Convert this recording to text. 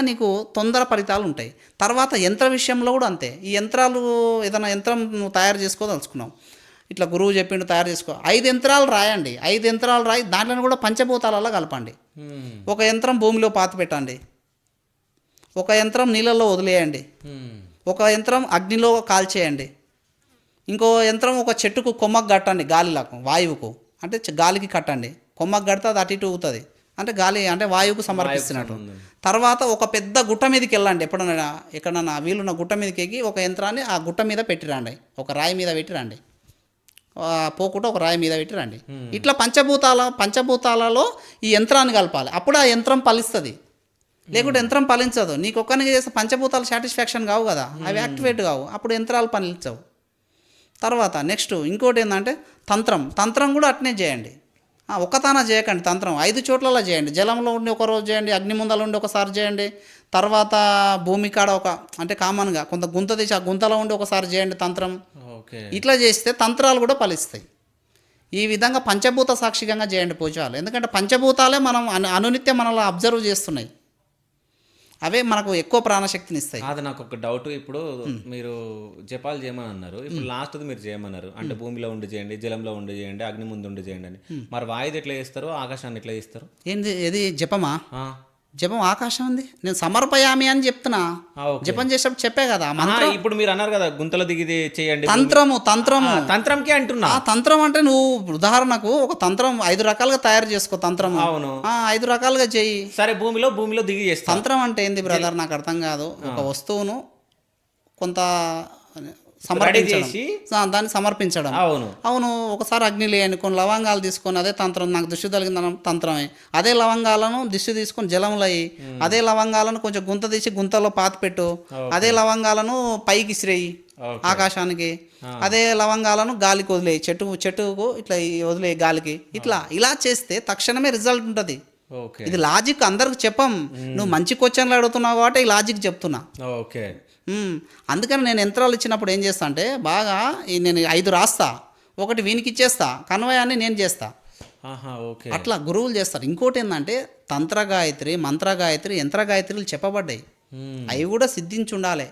నీకు తొందర ఫలితాలు ఉంటాయి. తర్వాత యంత్ర విషయంలో కూడా అంతే. ఈ యంత్రాలు ఏదైనా యంత్రం నువ్వు తయారు చేసుకోదలుచుకున్నావు, ఇట్లా గురువు చెప్పిండు తయారు చేసుకో, 5 యంత్రాలు రాయండి. 5 యంత్రాలు రాయి, దాంట్లో కూడా పంచభూతాలలో కలపండి. ఒక యంత్రం భూమిలో పాతి పెట్టండి, ఒక యంత్రం నీళ్ళల్లో వదిలేయండి, ఒక యంత్రం అగ్నిలో కాల్చేయండి, ఇంకో యంత్రం ఒక చెట్టుకు కొమ్మకు కట్టండి, గాలిలకు వాయువుకు అంటే గాలికి కట్టండి. కొమ్మకు కడితే అది అటు ఇటు ఊగుతుంది, అంటే గాలి అంటే వాయువుకు సమర్పిస్తున్నట్టు. తర్వాత ఒక పెద్ద గుట్ట మీదకి వెళ్ళండి, ఎక్కడన్నా వీలున్న గుట్ట మీదకి ఎక్కి ఒక యంత్రాన్ని ఆ గుట్ట మీద పెట్టిరండి, ఒక రాయి మీద పెట్టిరండి, పోకుండా ఒక రాయి మీద పెట్టిరండి. ఇట్లా పంచభూతాలలో ఈ యంత్రాన్ని కలపాలి, అప్పుడు ఆ యంత్రం ఫలిస్తుంది. లేకుంటే యంత్రం ఫలించదు. నీకు ఒక్కరికి చేస్తే పంచభూతాలు సాటిస్ఫాక్షన్ కావు కదా, అవి యాక్టివేట్ కావు, అప్పుడు యంత్రాలు ఫలించవు. తర్వాత నెక్స్ట్ ఇంకోటి ఏంటంటే తంత్రం కూడా అట్నే చేయండి. ఒక్కతాన చేయకండి, తంత్రం 5 చోట్లలో చేయండి. జలంలో ఉండి ఒక రోజు చేయండి, అగ్ని ముందల ఉండి ఒకసారి చేయండి, తర్వాత భూమి కాడ అంటే కామన్గా కొంత గుంత తీసి ఆ గుంతలో ఉండి ఒకసారి చేయండి తంత్రం. ఇట్లా చేస్తే తంత్రాలు కూడా ఫలిస్తాయి. ఈ విధంగా పంచభూత సాక్షికంగా చేయండి పూజలు. ఎందుకంటే పంచభూతాలే మనం అనునిత్యం మనల్ని అబ్జర్వ్ చేస్తున్నాయి, అవే మనకు ఎక్కువ ప్రాణశక్తిని ఇస్తాయి. అది నాకు ఒక డౌట్. ఇప్పుడు మీరు జపాలు చేయమని అన్నారు, ఇప్పుడు లాస్ట్ది మీరు చేయమన్నారు, అంటే భూమిలో ఉండి చేయండి, జలంలో ఉండి చేయండి, అగ్ని ముందు ఉండి చేయండి అని. మరి వాయుది ఎట్లా చేస్తారు, ఆకాశాన్ని ఎట్లా చేస్తారు? ఏంది ఇది జపమా? జపం ఆకాశం ఉంది, నేను సమర్పయామి అని చెప్తున్నా. జపం చేసేటప్పుడు చెప్పే కదా మంత్రం. ఇప్పుడు మీరు అన్నారు కదా గుంతలో దిగిది చేయండి, తంత్రంకే అంటున్నా. తంత్రం అంటే నువ్వు ఉదాహరణకు ఒక తంత్రం 5 రకాలుగా తయారు చేసుకో. తంత్రం అవును, 5 రకాలుగా చెయ్యి. సరే, భూమిలో దిగి చేస్తా. తంత్రం అంటే ఏంది బ్రదర్, నాకు అర్థం కాదు. ఒక వస్తువును కొంత దాన్ని సమర్పించడం. అవును, ఒకసారి అగ్ని లేని కొన్ని లవంగాలు తీసుకొని, అదే తంత్రం. నాకు దిష్టి తగిలిన తంత్రమే. అదే లవంగాలను దిష్టి తీసుకొని జలంలో అయ్యి, అదే లవంగాలను కొంచెం గుంత తీసి గుంతలో పాతి పెట్టు, అదే లవంగాలను పైకి ఇసిరేయి ఆకాశానికి, అదే లవంగాలను గాలికి వదిలేయి, చెట్టుకు ఇట్లా వదిలేయి గాలికి. ఇలా చేస్తే తక్షణమే రిజల్ట్ ఉంటుంది. ఇది లాజిక్ అందరికి చెప్పం, నువ్వు మంచి క్వశ్చన్లు అడుగుతున్నావు కాబట్టి ఈ లాజిక్ చెప్తున్నా. అందుకని నేను యంత్రాలు ఇచ్చినప్పుడు ఏం చేస్తా అంటే, బాగా నేను 5 రాస్తా, ఒకటి వీనికి ఇచ్చేస్తా, కన్వయాన్ని నేను చేస్తా. అట్లా గురువులు చేస్తారు. ఇంకోటి ఏంటంటే తంత్ర గాయత్రి, మంత్ర గాయత్రి, యంత్ర గాయత్రులు చెప్పబడ్డాయి, అవి కూడా సిద్ధించి ఉండాలి.